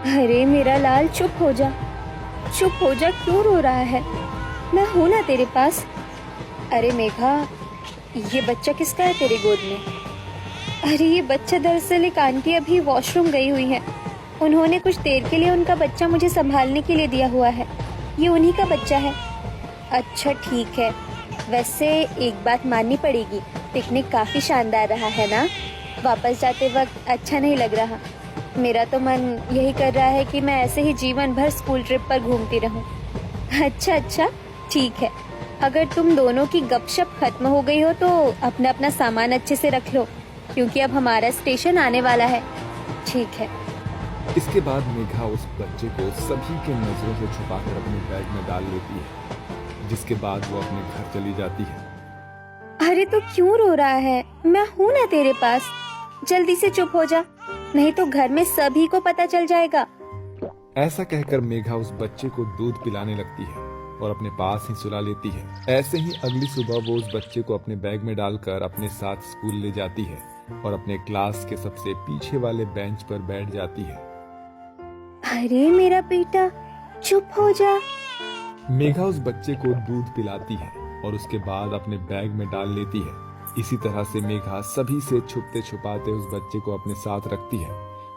अरे मेरा लाल, चुप हो जा, चुप हो जा, क्यों रो रहा है? मैं हूं ना तेरे पास। अरे मेघा, ये बच्चा किसका है तेरे गोद में? अरे ये बच्चा दरअसल एक आंटी अभी वॉशरूम गई हुई है, उन्होंने कुछ देर के लिए उनका बच्चा मुझे संभालने के लिए दिया हुआ है। ये उन्हीं का बच्चा है। अच्छा ठीक है, वैसे एक बात माननी पड़ेगी, पिकनिक काफी शानदार रहा है ना? वापस जाते वक्त अच्छा नहीं लग रहा। मेरा तो मन यही कर रहा है कि मैं ऐसे ही जीवन भर स्कूल ट्रिप पर घूमती रहूं। अच्छा, ठीक है। अगर तुम दोनों की गपशप खत्म हो गई हो तो अपना अपना सामान अच्छे से रख लो, क्योंकि अब हमारा स्टेशन आने वाला है। ठीक है। इसके बाद मेघा उस बच्चे को सभी के नजरों से छुपाकर अपने बैग में डाल लेती है, जिसके बाद वो अपने घर चली जाती है। अरे तो क्यों रो रहा है? मैं हूं ना तेरे पास। जल्दी से चुप हो जा, नहीं तो घर में सभी को पता चल जाएगा। ऐसा कहकर मेघा उस बच्चे को दूध पिलाने लगती है और अपने पास ही सुला लेती है। ऐसे ही अगली सुबह वो उस बच्चे को अपने बैग में डालकर अपने साथ स्कूल ले जाती है और अपने क्लास के सबसे पीछे वाले बेंच पर बैठ जाती है। अरे मेरा बेटा, चुप हो जा। मेघा उस बच्चे को दूध पिलाती है और उसके बाद अपने बैग में डाल लेती है। इसी तरह से मेघा सभी से छुपते छुपाते उस बच्चे को अपने साथ रखती है।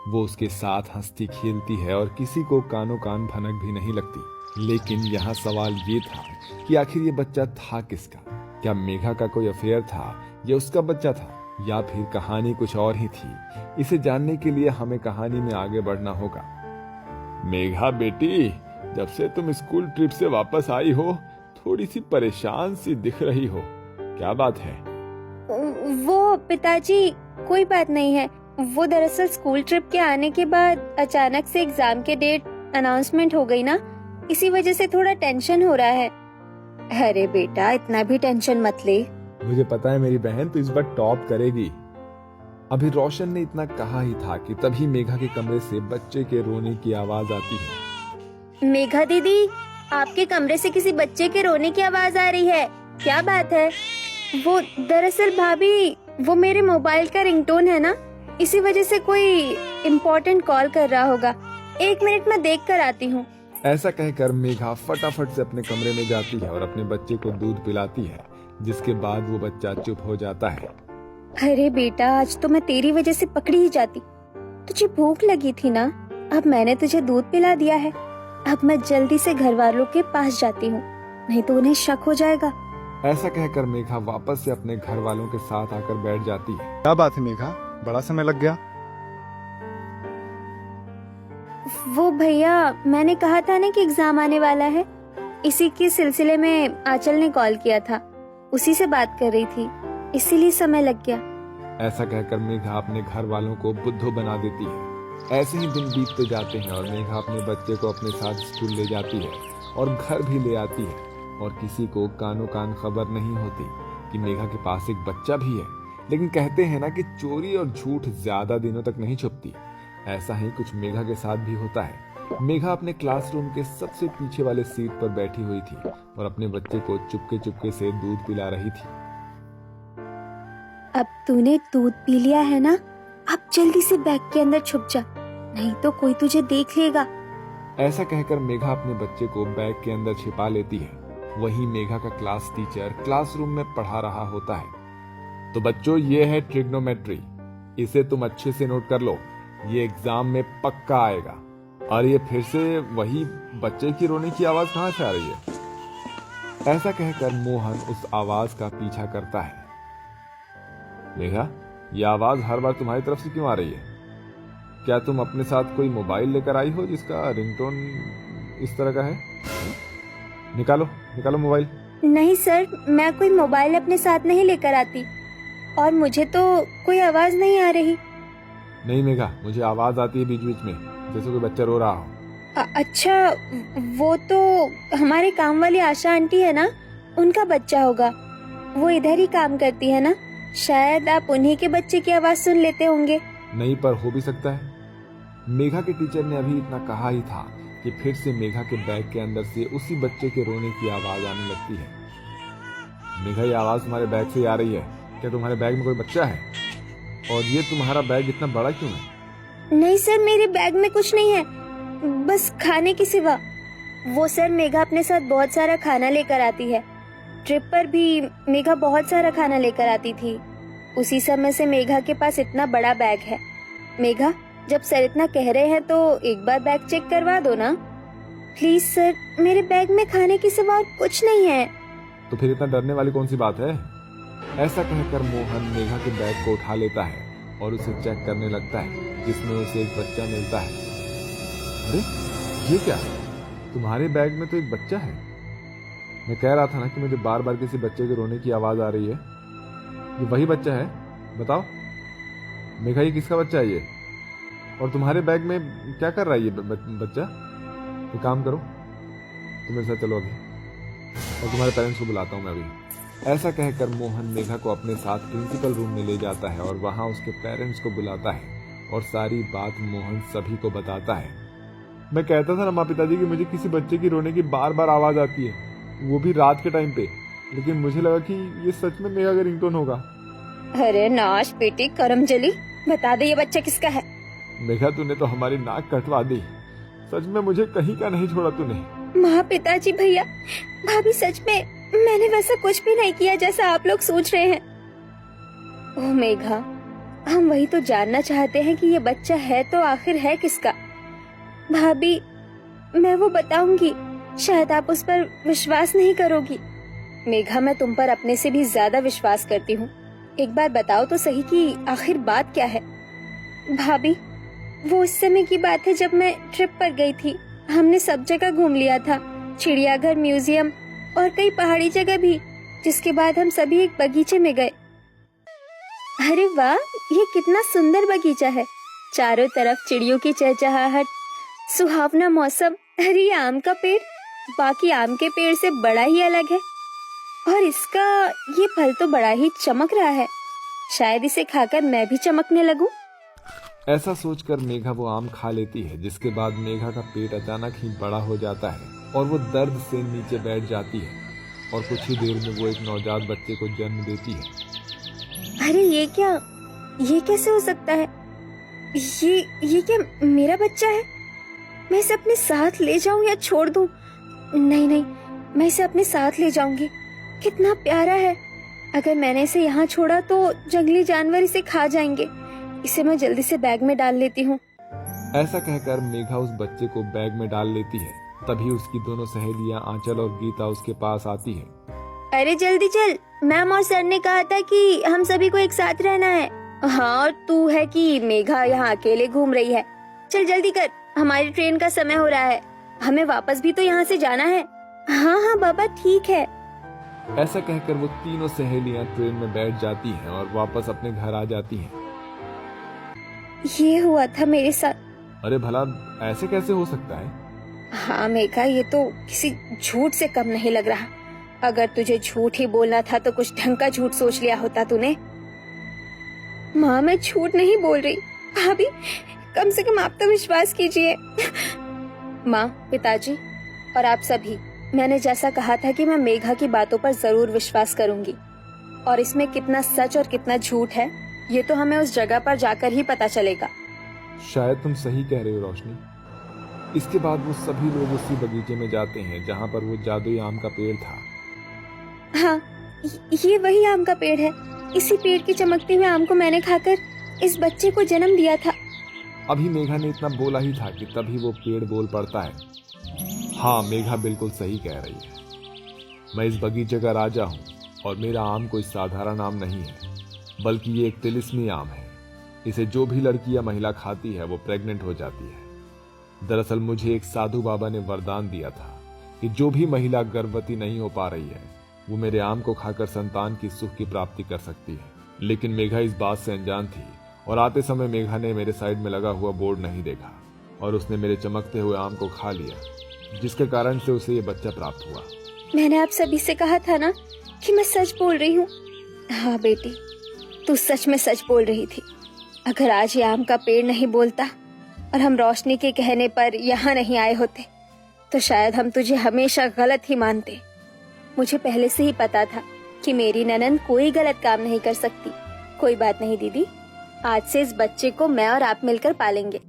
वो उसके साथ हंसती खेलती है और किसी को कानो कान भनक भी नहीं लगती। लेकिन यहाँ सवाल ये था कि आखिर ये बच्चा था किसका? क्या मेघा का कोई अफेयर था या उसका बच्चा था, या फिर कहानी कुछ और ही थी? इसे जानने के लिए हमें कहानी में आगे बढ़ना होगा। मेघा बेटी, जब से तुम स्कूल ट्रिप से वापस आई हो, थोड़ी सी परेशान सी दिख रही हो, क्या बात है? वो पिताजी, कोई बात नहीं है। वो दरअसल स्कूल ट्रिप के आने के बाद अचानक से एग्जाम के डेट अनाउंसमेंट हो गई ना, इसी वजह से थोड़ा टेंशन हो रहा है। अरे बेटा, इतना भी टेंशन मत ले। मुझे पता है मेरी बहन तो इस बार टॉप करेगी। अभी रोशन ने इतना कहा ही था कि तभी मेघा के कमरे से बच्चे के रोने की आवाज आती है। मेघा दीदी, आपके कमरे से किसी बच्चे के रोने की आवाज आ रही है, क्या बात है? वो दरअसल भाभी, वो मेरे मोबाइल का रिंगटोन है ना, इसी वजह से कोई इम्पोर्टेंट कॉल कर रहा होगा। 1 मिनट में देख कर आती हूँ। ऐसा कहकर मेघा फटाफट से अपने कमरे में जाती है और अपने बच्चे को दूध पिलाती है, जिसके बाद वो बच्चा चुप हो जाता है। अरे बेटा, आज तो मैं तेरी वजह से पकड़ी ही जाती। तुझे भूख लगी थी ना, अब मैंने तुझे दूध पिला दिया है। अब मैं जल्दी से घर वालों के पास जाती हूँ, नहीं तो उन्हें शक हो जाएगा। ऐसा कहकर मेघा वापस से अपने घर वालों के साथ आकर बैठ जाती है। क्या बात है मेघा, बड़ा समय लग गया। वो भैया, मैंने कहा था ना कि एग्जाम आने वाला है, इसी के सिलसिले में आंचल ने कॉल किया था, उसी से बात कर रही थी, इसीलिए समय लग गया। ऐसा कहकर मेघा अपने घर वालों को बुद्धू बना देती है। ऐसे ही दिन बीतते जाते हैं और मेघा अपने बच्चे को अपने साथ स्कूल ले जाती है और घर भी ले आती है, और किसी को कानो कान खबर नहीं होती कि मेघा के पास एक बच्चा भी है। लेकिन कहते हैं ना कि चोरी और झूठ ज्यादा दिनों तक नहीं छुपती। ऐसा ही कुछ मेघा के साथ भी होता है। मेघा अपने क्लासरूम के सबसे पीछे वाले सीट पर बैठी हुई थी और अपने बच्चे को चुपके चुपके से दूध पिला रही थी। अब तूने दूध पी लिया है ना, अब जल्दी से बैग के अंदर छुप जा, नहीं तो कोई तुझे देख लेगा। ऐसा कहकर मेघा अपने बच्चे को बैग के अंदर छिपा लेती है। वहीं मेघा का क्लास टीचर क्लासरूम में पढ़ा रहा होता है। तो बच्चों, ये है ट्रिग्नोमेट्री, इसे तुम अच्छे से नोट कर लो, ये एग्जाम में पक्का आएगा। और ये फिर से वही बच्चे की रोने की आवाज कहाँ से आ रही है? ऐसा कहकर मोहन उस आवाज का पीछा करता है। मेघा, ये आवाज हर बार तुम्हारी तरफ से क्यों आ रही है? क्या तुम अपने साथ कोई मोबाइल लेकर आई हो जिसका रिंगटोन इस तरह का है? निकालो मोबाइल। नहीं सर, मैं कोई मोबाइल अपने साथ नहीं लेकर आती, और मुझे तो कोई आवाज नहीं आ रही। नहीं मेघा, मुझे आवाज आती है बीच बीच में, जैसे कोई बच्चा रो रहा हो। अच्छा, वो तो हमारे काम वाली आशा आंटी है ना, उनका बच्चा होगा, वो इधर ही काम करती है ना, शायद आप उन्हीं के बच्चे की आवाज सुन लेते होंगे। नहीं, पर हो भी सकता है। मेघा के टीचर ने अभी इतना कहा ही था कि फिर से मेघा के बैग के अंदर से उसी बच्चे के रोने की आवाज आने लगती है। मेघा, ये आवाज तुम्हारे बैग से आ रही है, क्या तुम्हारे बैग में कोई बच्चा है? और ये तुम्हारा बैग इतना बड़ा क्यों है? नहीं सर, मेरे बैग में कुछ नहीं है, बस खाने की सिवा। वो सर, मेघा अपने साथ बहुत सारा खाना लेकर आती है। ट्रिप पर भी मेघा बहुत सारा खाना लेकर आती थी। उसी समय से मेघा के पास इतना बड़ा बैग है। मेघा, जब सर इतना कह रहे हैं तो एक बार बैग चेक करवा दो ना प्लीज सर। मेरे बैग में खाने की सिवा और कुछ नहीं है। तो फिर इतना डरने वाली कौन सी बात है? ऐसा कहकर मोहन मेघा के बैग को उठा लेता है और उसे चेक करने लगता है, जिसमें उसे एक बच्चा मिलता है। अरे ये क्या? तुम्हारे बैग में तो एक बच्चा है। मैं कह रहा था ना कि मुझे बार बार किसी बच्चे के रोने की आवाज आ रही है। ये वही बच्चा है? बताओ मेघा, ये किसका बच्चा है ये? और तुम्हारे बैग में क्या कर रहा है ये बच्चा? एक काम करो, तुम मेरे साथ चलो अभी, और तुम्हारे पेरेंट्स को बुलाता हूँ मैं अभी। ऐसा कहकर मोहन मेघा को अपने साथ प्रिंसिपल रूम में ले जाता है और वहां उसके पेरेंट्स को बुलाता है और सारी बात मोहन सभी को बताता है। मैं कहता था ना माँ पिताजी कि मुझे किसी बच्चे की रोने की बार बार आवाज आती है, वो भी रात के टाइम पे, लेकिन मुझे लगा कि ये सच में मेघा का रिंगटोन होगा। अरे नाश बेटी करमजली, बता दे ये बच्चा किसका है? मेघा, तूने तो हमारी नाक कटवा दी। सच में मुझे कहीं का नहीं छोड़ा तूने। माँ, पिताजी, भैया, भाभी, सच में मैंने वैसा कुछ भी नहीं किया जैसा आप लोग सोच रहे हैं। ओह मेघा, हम वही तो जानना चाहते हैं कि ये बच्चा है तो आखिर है किसका। भाभी, मैं वो बताऊंगी, शायद आप उस पर विश्वास नहीं करोगी। मेघा, मैं तुम पर अपने से भी ज्यादा विश्वास करती हूँ। एक बार बताओ तो सही कि आखिर बात क्या है। भाभी, वो उस समय की बात है जब मैं ट्रिप पर गई थी। हमने सब जगह घूम लिया था, चिड़ियाघर, म्यूजियम और कई पहाड़ी जगह भी, जिसके बाद हम सभी एक बगीचे में गए। अरे वाह, ये कितना सुंदर बगीचा है। चारों तरफ चिड़ियों की चहचहाहट, सुहावना मौसम। अरे ये आम का पेड़ बाकी आम के पेड़ से बड़ा ही अलग है, और इसका ये फल तो बड़ा ही चमक रहा है। शायद इसे खाकर मैं भी चमकने लगूं। ऐसा सोचकर मेघा वो आम खा लेती है, जिसके बाद मेघा का पेट अचानक ही बड़ा हो जाता है और वो दर्द से नीचे बैठ जाती है और कुछ ही देर में वो एक नवजात बच्चे को जन्म देती है। अरे ये क्या? ये कैसे हो सकता है? ये क्या मेरा बच्चा है? मैं इसे अपने साथ ले जाऊं या छोड़ दूं? नहीं, मैं इसे अपने साथ ले जाऊंगी। कितना प्यारा है। अगर मैंने इसे यहाँ छोड़ा तो जंगली जानवर इसे खा जाएंगे। इसे मैं जल्दी से बैग में डाल लेती हूँ। ऐसा कहकर मेघा उस बच्चे को बैग में डाल लेती है। तभी उसकी दोनों सहेलियां आंचल और गीता उसके पास आती है। अरे जल्दी चल, मैम और सर ने कहा था कि हम सभी को एक साथ रहना है। हाँ, और तू है कि मेघा यहाँ अकेले घूम रही है। चल जल्दी कर, हमारी ट्रेन का समय हो रहा है। हमें वापस भी तो यहाँ से जाना है। हाँ बाबा, ठीक है। ऐसा कहकर वो तीनों सहेलियां ट्रेन में बैठ जाती हैं और वापस अपने घर आ जाती हैं। ये हुआ था मेरे साथ। अरे भला ऐसे कैसे हो सकता है? हाँ मेघा, ये तो किसी झूठ से कम नहीं लग रहा। अगर तुझे झूठ ही बोलना था तो कुछ ढंग का झूठ सोच लिया होता तूने। माँ, मैं झूठ नहीं बोल रही। भाभी, कम से कम आप तो विश्वास कीजिए। माँ, पिताजी और आप सभी, मैंने जैसा कहा था कि मैं मेघा की बातों पर जरूर विश्वास करूंगी, और इसमें कितना सच और कितना झूठ है ये तो हमें उस जगह पर जाकर ही पता चलेगा। शायद तुम सही कह रहे हो रोशनी। इसके बाद वो सभी लोग उसी बगीचे में जाते हैं जहाँ पर वो जादुई आम का पेड़ था। हाँ, ये वही आम का पेड़ है। इसी पेड़ की चमकते हुए आम को मैंने खाकर इस बच्चे को जन्म दिया था। अभी मेघा ने इतना बोला ही था कि तभी वो पेड़ बोल पड़ता है। हाँ, मेघा बिल्कुल सही कह रही है। मैं इस बगीचे का राजा हूँ और मेरा आम कोई साधारण आम नहीं है, बल्कि ये एक तिलिस्मी आम है। इसे जो भी लड़की या महिला खाती है वो प्रेग्नेंट हो जाती है। दरअसल मुझे एक साधु बाबा ने वरदान दिया था कि जो भी महिला गर्भवती नहीं हो पा रही है वो मेरे आम को खाकर संतान की सुख की प्राप्ति कर सकती है। लेकिन मेघा इस बात से अनजान थी और आते समय मेघा ने मेरे साइड में लगा हुआ बोर्ड नहीं देखा और उसने मेरे चमकते हुए आम को खा लिया, जिसके कारण से उसे ये बच्चा प्राप्त हुआ। मैंने आप सभी से कहा था ना कि मैं सच बोल रही हूँ। हाँ बेटी, तू सच में सच बोल रही थी। अगर आज ये आम का पेड़ नहीं बोलता और हम रोशनी के कहने पर यहाँ नहीं आए होते तो शायद हम तुझे हमेशा गलत ही मानते। मुझे पहले से ही पता था कि मेरी ननद कोई गलत काम नहीं कर सकती। कोई बात नहीं दीदी, आज से इस बच्चे को मैं और आप मिलकर पालेंगे।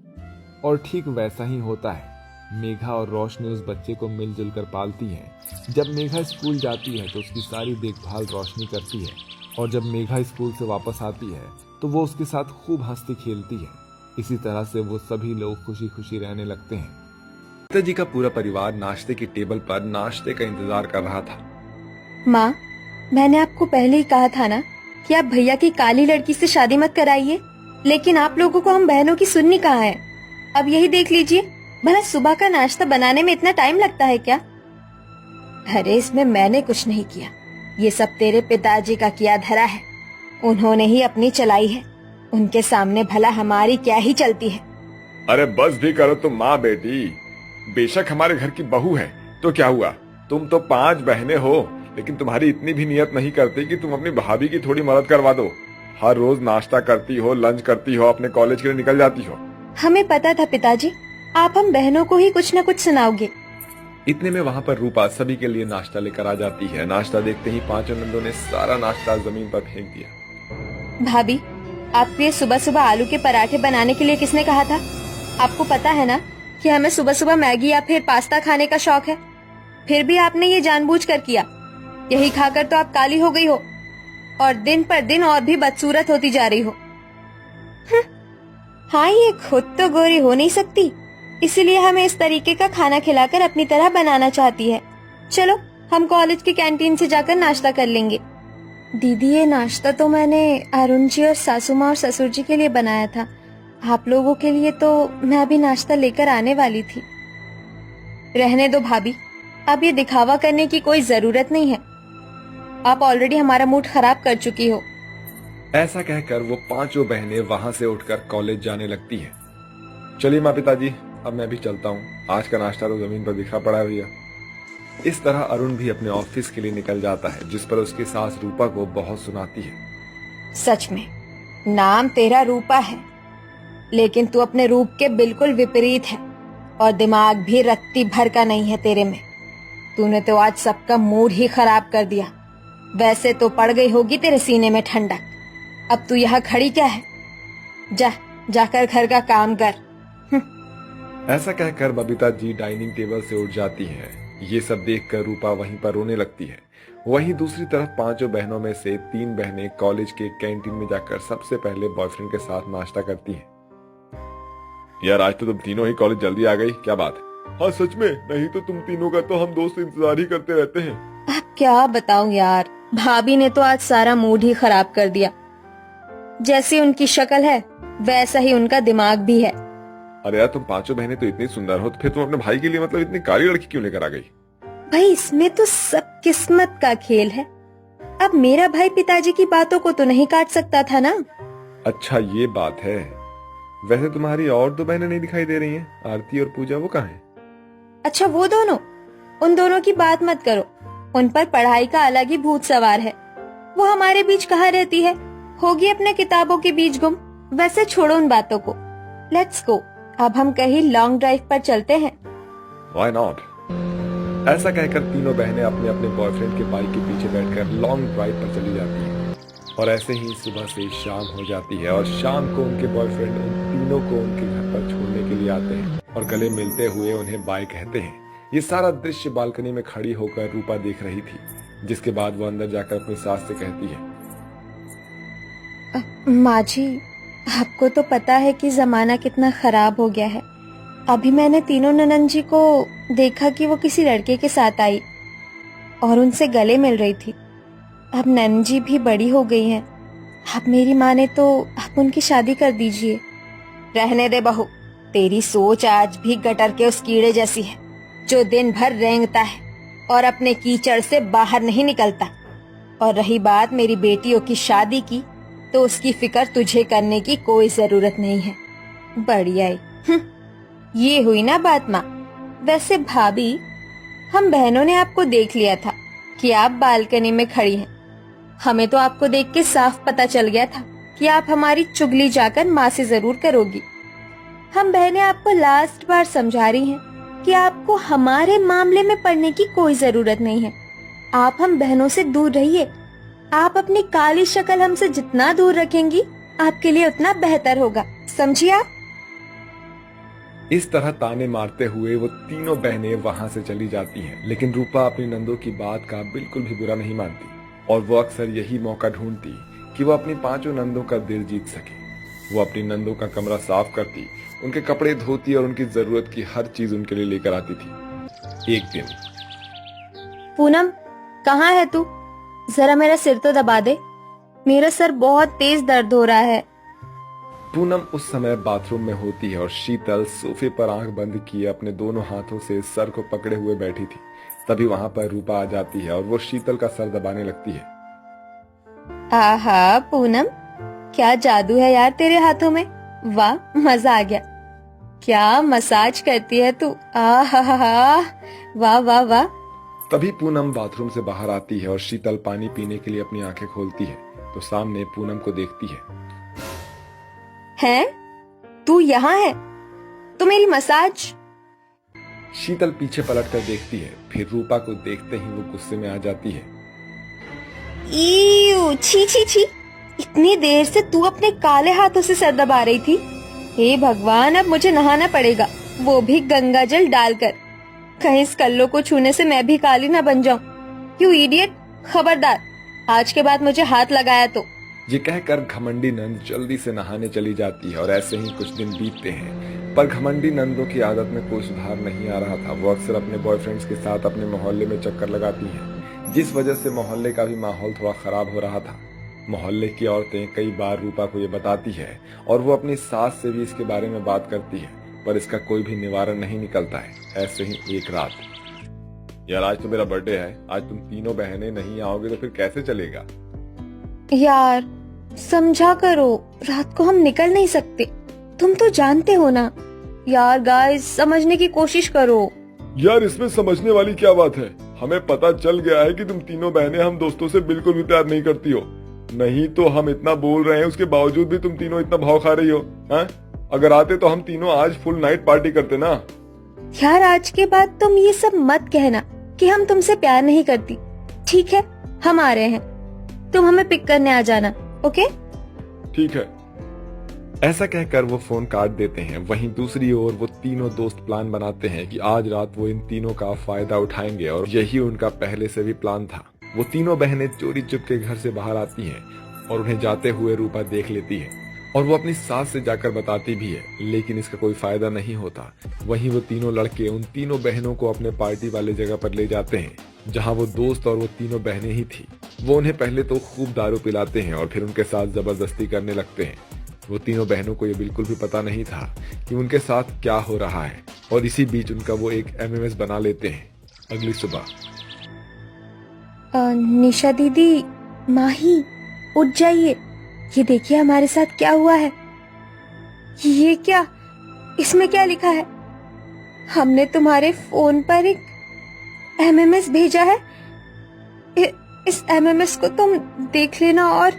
और ठीक वैसा ही होता है। मेघा और रोशनी उस बच्चे को मिलजुल कर पालती हैं। जब मेघा स्कूल जाती है तो उसकी सारी देखभाल रोशनी करती है, और जब मेघा स्कूल से वापस आती है तो वो उसके साथ खूब हंसती खेलती है। इसी तरह से वो सभी लोग खुशी खुशी रहने लगते हैं। पिताजी का पूरा परिवार नाश्ते की टेबल पर नाश्ते का इंतजार कर रहा था। माँ, मैंने आपको पहले ही कहा था ना कि आप भैया की काली लड़की से शादी मत कराइए, लेकिन आप लोगों को हम बहनों की सुननी कहाँ है। अब यही देख लीजिए, भला सुबह का नाश्ता बनाने में इतना टाइम लगता है क्या? अरे इसमें मैंने कुछ नहीं किया, ये सब तेरे पिताजी का किया धरा है। उन्होंने ही अपनी चलाई है, उनके सामने भला हमारी क्या ही चलती है। अरे बस भी करो तुम माँ बेटी, बेशक हमारे घर की बहू है तो क्या हुआ, तुम तो 5 बहनें हो, लेकिन तुम्हारी इतनी भी नियत नहीं करती कि तुम अपनी भाभी की थोड़ी मदद करवा दो। हर रोज नाश्ता करती हो, लंच करती हो, अपने कॉलेज के लिए निकल जाती हो। हमें पता था पिताजी, आप हम बहनों को ही कुछ न कुछ सुनाओगे। इतने में वहाँ पर रूपा सभी के लिए नाश्ता लेकर आ जाती है। नाश्ता देखते ही पांचों नंदों ने सारा नाश्ता जमीन पर फेंक दिया। भाभी, आपको ये सुबह सुबह आलू के पराठे बनाने के लिए किसने कहा था? आपको पता है ना कि हमें सुबह सुबह मैगी या फिर पास्ता खाने का शौक है, फिर भी आपने ये जानबूझकर किया। यही खाकर तो आप काली हो गई हो और दिन पर दिन और भी बदसूरत होती जा रही हो। हाँ, ये खुद तो गोरी हो नहीं सकती, इसीलिए हमें इस तरीके का खाना खिलाकर अपनी तरह बनाना चाहती है। चलो हम कॉलेज की कैंटीन से जाकर नाश्ता कर लेंगे। दीदी, ये नाश्ता तो मैंने अरुण जी और सासू माँ और ससुर जी के लिए बनाया था, आप लोगों के लिए तो मैं अभी नाश्ता लेकर आने वाली थी। रहने दो भाभी, अब ये दिखावा करने की कोई जरूरत नहीं है, आप ऑलरेडी हमारा मूड खराब कर चुकी हो। ऐसा कहकर वो पांचों बहनें वहां से उठकर कॉलेज जाने लगती हैं। चलिए माँ पिताजी, अब मैं भी चलता हूँ, आज का नाश्ता तो जमीन पर बिखरा पड़ा है भैया। इस तरह अरुण भी अपने ऑफिस के लिए निकल जाता है, जिस पर उसकी सास रूपा को बहुत सुनाती है। सच में नाम तेरा रूपा है, लेकिन तू अपने रूप के बिल्कुल विपरीत है और दिमाग भी रत्ती भर का नहीं है तेरे में। तूने तो आज सबका मूड ही खराब कर दिया। वैसे तो पड़ गई होगी तेरे सीने में ठंडक, अब तू यहाँ खड़ी क्या है? जाकर घर का काम कर। ऐसा कहकर बबीता जी डाइनिंग टेबल से उठ जाती है। ये सब देखकर रूपा वहीं पर रोने लगती है। वहीं दूसरी तरफ पांचों बहनों में से 3 बहनें कॉलेज के कैंटीन में जाकर सबसे पहले बॉयफ्रेंड के साथ नाश्ता करती हैं। यार आज तो तुम तीनों ही कॉलेज जल्दी आ गई, क्या बात है? हाँ सच में, नहीं तो तुम तीनों का तो हम दोस्त इंतजार ही करते रहते हैं। अब क्या बताऊं यार, भाभी ने तो आज सारा मूड ही खराब कर दिया। जैसी उनकी शक्ल है वैसा ही उनका दिमाग भी है। अरे यार, तुम पांचों बहनें तो इतनी सुंदर हो, तो फिर तुम अपने भाई के लिए मतलब इतनी काली लड़की क्यों लेकर आ गई? भाई इसमें तो सब किस्मत का खेल है। अब मेरा भाई पिताजी की बातों को तो नहीं काट सकता था ना। अच्छा ये बात है। वैसे तुम्हारी और 2 बहनें नहीं दिखाई दे रही हैं, आरती और पूजा, वो कहाँ हैं? अच्छा वो दोनों, उन दोनों की बात मत करो, उन पर पढ़ाई का अलग ही भूत सवार है। वो हमारे बीच कहाँ रहती है, होगी अपने किताबों के बीच गुम। वैसे छोड़ो उन बातों को, लेट्स गो, अब हम कहीं लॉन्ग ड्राइव पर चलते हैं। Why not? ऐसा कहकर तीनों बहनें अपने अपने बॉयफ्रेंड के बाइक के पीछे बैठकर लॉन्ग ड्राइव पर चली जाती हैं। और ऐसे ही सुबह से शाम हो जाती है और शाम को उनके बॉयफ्रेंड उन तीनों को उनके घर पर छोड़ने के लिए आते हैं और गले मिलते हुए उन्हें बाय कहते हैं। ये सारा दृश्य बालकनी में खड़ी होकर रूपा देख रही थी, जिसके बाद वो अंदर जाकर अपनी सास से कहती है, माँ जी, आपको तो पता है कि जमाना कितना खराब हो गया है। अभी मैंने तीनों ननंद जी को देखा कि वो किसी लड़के के साथ आई और उनसे गले मिल रही थी। अब ननंद जी भी बड़ी हो गई हैं। अब मेरी माँ ने तो आप उनकी शादी कर दीजिए। रहने दे बहू, तेरी सोच आज भी गटर के उस कीड़े जैसी है जो दिन भर रेंगता है और अपने कीचड़ से बाहर नहीं निकलता। और रही बात मेरी बेटियों की शादी की, तो उसकी फिक्र तुझे करने की कोई जरूरत नहीं है। बढ़िया ही। ये हुई ना बात माँ। वैसे भाभी, हम बहनों ने आपको देख लिया था कि आप बालकनी में खड़ी हैं। हमें तो आपको देख के साफ पता चल गया था कि आप हमारी चुगली जाकर माँ से जरूर करोगी। हम बहनें आपको लास्ट बार समझा रही हैं कि आपको हमारे मामले में पड़ने की कोई जरूरत नहीं है। आप हम बहनों से दूर रहिए। आप अपनी काली शक्ल हमसे जितना दूर रखेंगी, आपके लिए उतना बेहतर होगा, समझिए आप? इस तरह ताने मारते हुए वो तीनों बहनें वहां से चली जाती हैं, लेकिन रूपा अपनी नंदों की बात का बिल्कुल भी बुरा नहीं मानती और वो अक्सर यही मौका ढूंढती कि वो अपनी पांचों नंदों का दिल जीत सके। वो अपनी नंदों का कमरा साफ करती, उनके कपड़े धोती और उनकी जरूरत की हर चीज उनके लिए लेकर आती थी। एक दिन पूनम, कहाँ है तू? जरा मेरा सिर तो दबा दे, मेरा सर बहुत तेज दर्द हो रहा है। पूनम उस समय बाथरूम में होती है और शीतल सोफे पर आंख बंद किए अपने दोनों हाथों से सर को पकड़े हुए बैठी थी। तभी वहां पर रूपा आ जाती है और वो शीतल का सर दबाने लगती है। आहा पूनम, क्या जादू है यार तेरे हाथों में, वाह मजा आ गया। क्या मसाज करती है तू, आहा वाह वाह वाह। तभी पूनम बाथरूम से बाहर आती है और शीतल पानी पीने के लिए अपनी आंखें खोलती है तो सामने पूनम को देखती है। तू यहाँ है? तो मेरी मसाज? शीतल पीछे पलटकर देखती है, फिर रूपा को देखते ही वो गुस्से में आ जाती है। ई छी छी छी, इतनी देर से तू अपने काले हाथों से सर दबा रही थी। हे भगवान, अब मुझे नहाना पड़ेगा, वो भी गंगा जल डालकर। कहीं इस कल्लो को छूने से मैं भी काली ना बन जाऊं। यू इडियट, खबरदार आज के बाद मुझे हाथ लगाया तो। ये कहकर घमंडी नंद जल्दी से नहाने चली जाती है और ऐसे ही कुछ दिन बीतते हैं। पर घमंडी नंदों की आदत में कोई सुधार नहीं आ रहा था। वो अक्सर अपने बॉयफ्रेंड्स के साथ अपने मोहल्ले में चक्कर लगाती हैं, जिस वजह से मोहल्ले का भी माहौल थोड़ा खराब हो रहा था। मोहल्ले की औरतें कई बार रूपा को ये बताती है और वो अपनी सास से भी इसके बारे में बात करती है, पर इसका कोई भी निवारण नहीं निकलता है। ऐसे ही एक रात, यार आज तो मेरा बर्थडे है, आज तुम तीनों बहनें नहीं आओगे तो फिर कैसे चलेगा? यार समझा करो, रात को हम निकल नहीं सकते, तुम तो जानते हो ना। यार गाइस, समझने की कोशिश करो। यार इसमें समझने वाली क्या बात है? हमें पता चल गया है कि तुम तीनों बहनें हम दोस्तों से बिल्कुल भी प्यार नहीं करती हो। नहीं तो हम इतना बोल रहे हैं, उसके बावजूद भी तुम तीनों इतना भाव खा रही हो। हैं? अगर आते तो हम तीनों आज फुल नाइट पार्टी करते ना। यार आज के बाद तुम ये सब मत कहना कि हम तुमसे प्यार नहीं करती। ठीक है, हम आ रहे हैं, तुम हमें पिक करने आ जाना, ओके? ठीक है। ऐसा कहकर वो फोन काट देते हैं। वहीं दूसरी ओर वो तीनों दोस्त प्लान बनाते हैं कि आज रात वो इन तीनों का फायदा उठाएंगे और यही उनका पहले से भी प्लान था। वो तीनों बहनें चोरी चुपके घर से बाहर आती हैं और उन्हें जाते हुए रूपा देख लेती है और वो अपनी सास से जाकर बताती भी है, लेकिन इसका कोई फायदा नहीं होता। वहीं वो तीनों लड़के उन तीनों बहनों को अपने पार्टी वाले जगह पर ले जाते हैं जहां वो दोस्त और वो तीनों बहनें ही थी। वो उन्हें पहले तो खूब दारू पिलाते हैं और फिर उनके साथ जबरदस्ती करने लगते हैं। वो तीनों बहनों को ये बिल्कुल भी पता नहीं था कि उनके साथ क्या हो रहा है और इसी बीच उनका वो एक एमएमएस बना लेते हैं। अगली सुबह, निशा दीदी, माही, उठ जाइए, ये देखिए हमारे साथ क्या हुआ है। ये क्या, इसमें क्या लिखा है? हमने तुम्हारे फोन पर एक एमएमएस भेजा है। इस एमएमएस को तुम देख लेना और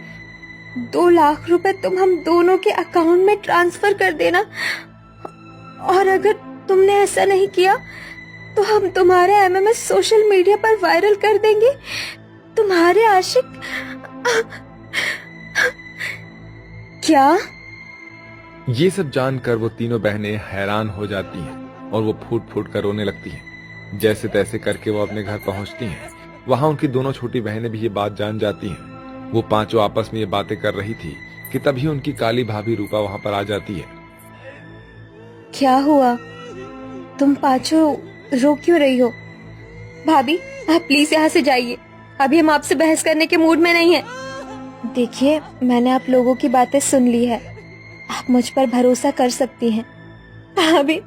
2 लाख रुपए तुम हम दोनों के अकाउंट में ट्रांसफर कर देना। और अगर तुमने ऐसा नहीं किया तो हम तुम्हारे एमएमएस सोशल मीडिया पर वायरल कर देंगे। तुम्हारे आशिक। क्या? ये सब जानकर वो तीनों बहनें हैरान हो जाती हैं और वो फूट फूट कर रोने लगती हैं। जैसे तैसे करके वो अपने घर पहुंचती हैं। वहां उनकी दोनों छोटी बहनें भी ये बात जान जाती हैं। वो पांचों आपस में ये बातें कर रही थी कि तभी उनकी काली भाभी रूपा वहां पर आ जाती है। क्या हुआ? तुम पांचों रो क्यों रही हो? भाभी, आप प्लीज यहाँ से जाइए, अभी हम आपसे बहस करने के मूड में नहीं है। देखिए, मैंने आप लोगों की बातें सुन ली है, आप मुझ पर भरोसा कर सकती हैं। भाभी,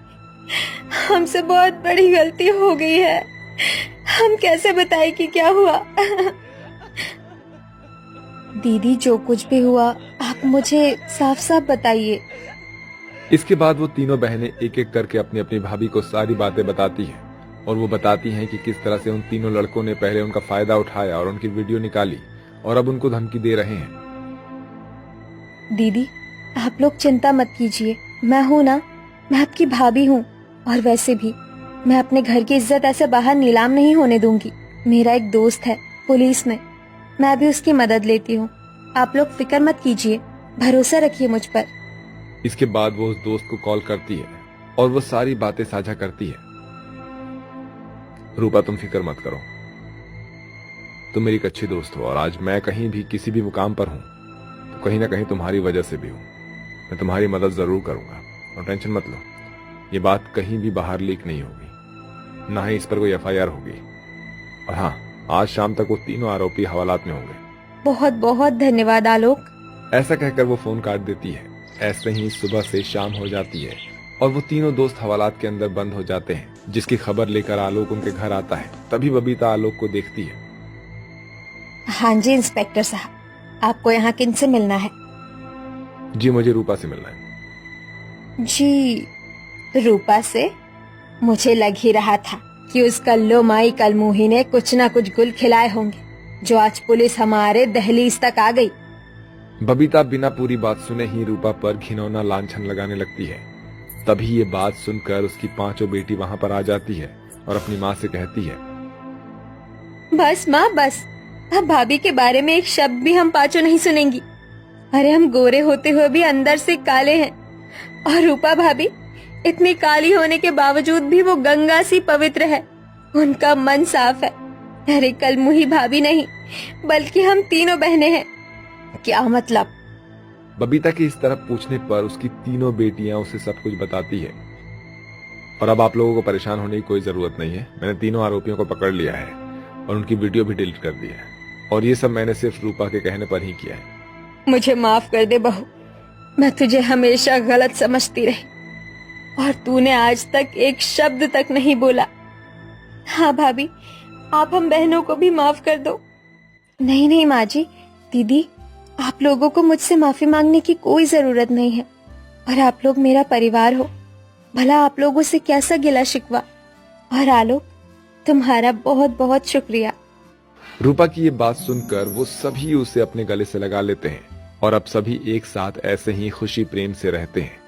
हमसे बहुत बड़ी गलती हो गई है, हम कैसे बताएं कि क्या हुआ? दीदी, जो कुछ भी हुआ आप मुझे साफ साफ बताइए। इसके बाद वो तीनों बहनें एक एक करके अपनी अपनी भाभी को सारी बातें बताती हैं और वो बताती हैं कि किस तरह से उन तीनों लड़कों ने पहले उनका फायदा उठाया और उनकी वीडियो निकाली और अब उनको धमकी दे रहे हैं। दीदी, आप लोग चिंता मत कीजिए, मैं हूँ ना, मैं आपकी भाभी हूँ। और वैसे भी मैं अपने घर की इज्जत ऐसे बाहर नीलाम नहीं होने दूंगी। मेरा एक दोस्त है पुलिस में, मैं भी उसकी मदद लेती हूँ। आप लोग फिक्र मत कीजिए, भरोसा रखिए मुझ पर। इसके बाद वो उस दोस्त को कॉल करती है और वो सारी बातें साझा करती है। रूपा, तुम फिक्र मत करो, तुम मेरी एक अच्छी दोस्त हो और आज मैं कहीं भी किसी भी मुकाम पर हूं तो कहीं ना कहीं तुम्हारी वजह से भी हूं। मैं तुम्हारी मदद जरूर करूंगा और टेंशन मत लो, ये बात कहीं भी बाहर लीक नहीं होगी, ना ही इस पर कोई एफआईआर होगी। और हाँ, आज शाम तक वो तीनों आरोपी हवालात में होंगे। बहुत बहुत धन्यवाद आलोक। ऐसा कहकर वो फोन काट देती है। ऐसे ही सुबह से शाम हो जाती है और वो तीनों दोस्त हवालात के अंदर बंद हो जाते हैं, जिसकी खबर लेकर आलोक उनके घर आता है। तभी बबीता आलोक को देखती है। हाँ जी इंस्पेक्टर साहब, आपको यहाँ किनसे मिलना है? जी, मुझे रूपा से मिलना है। जी, रूपा से? मुझे लग ही रहा था कि उस कल्लो माई कलमुही ने कुछ ना कुछ गुल खिलाए होंगे, जो आज पुलिस हमारे दहलीज तक आ गई। बबीता बिना पूरी बात सुने ही रूपा पर घिनौना लांछन लगाने लगती है। तभी ये बात सुनकर उसकी पांचों बेटी वहां पर आ जाती है और अपनी माँ से कहती है, बस माँ बस, अब भाभी के बारे में एक शब्द भी हम पांचों नहीं सुनेंगी। अरे हम गोरे होते हुए भी अंदर से काले हैं, और रूपा भाभी इतनी काली होने के बावजूद भी वो गंगा सी पवित्र है, उनका मन साफ है। अरे कलमुही भाभी नहीं, बल्कि हम तीनों बहनें हैं। क्या मतलब? बबीता की इस तरफ पूछने पर उसकी तीनों बेटियां उसे सब कुछ बताती है। और अब आप लोगों को परेशान होने की कोई जरूरत नहीं है, मैंने तीनों आरोपियों को पकड़ लिया है और उनकी वीडियो भी डिलीट कर दी है, और ये सब मैंने सिर्फ रूपा के कहने पर ही किया है। मुझे माफ कर दे बहू, मैं तुझे हमेशा गलत समझती रही और तूने आज तक एक शब्द तक नहीं बोला। हाँ भाभी, आप हम बहनों को भी माफ कर दो। नहीं नहीं माँ जी, दीदी, आप लोगों को मुझसे माफी मांगने की कोई जरूरत नहीं है, और आप लोग मेरा परिवार हो। भला आप लोगों से कैसा गिला शिकवा। और आलोक, तुम्हारा बहुत बहुत शुक्रिया। रूपा की ये बात सुनकर वो सभी उसे अपने गले से लगा लेते हैं और अब सभी एक साथ ऐसे ही खुशी प्रेम से रहते हैं।